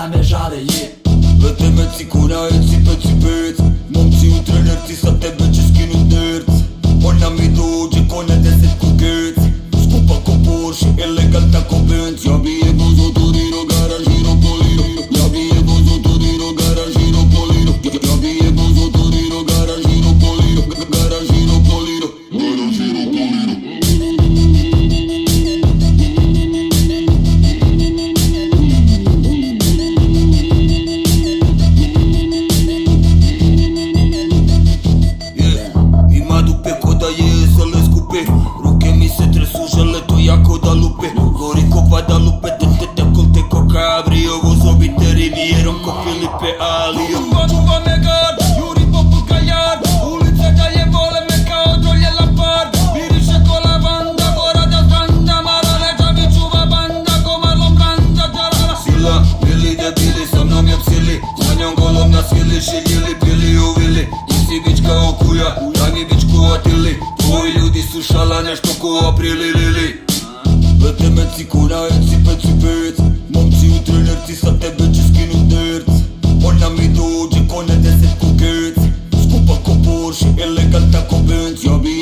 la me žale, Lete me cikuna e cipe cipec Momci u trenerci sa tebe će skinu derc Ona mi dođe ko na 10 kukec Skupa ko Porsche, eleganta ko Benz Ja bi jebo zotoriro, garažiro poliro Ja bi jebo zotoriro, garažiro poliro Ja bi jebo zotoriro, garažiro poliro Garažiro poliro Garažiro poliro Ruke mi se tresu, žele to jako da lupe Gori ko Guadalupe, te kolte ko Cabrio Vozo bite rivierom ko Filipe Alio Kuva Megard, juri poput Gajard Ulice dalje vole me kao dolje Lapard Miriše ko lavanda, gora da stranda Mala leđa mi čuva banda, ko Marlon Branda Sila, bili debili, sa mnom je psili Sa njom golom na svili, šiljili, pili uvili Ti si bić kao kuja, daj mi bić ko Atili Tvoji ljudi su šala nešto ko Aprili Lili Lete me cikuna e cipe cipec Momci u trenerci sa tebe će skinu derc Ona mi dođe ko na 10 kukec Skupa ko Porsche, eleganta ko Benz Ja bi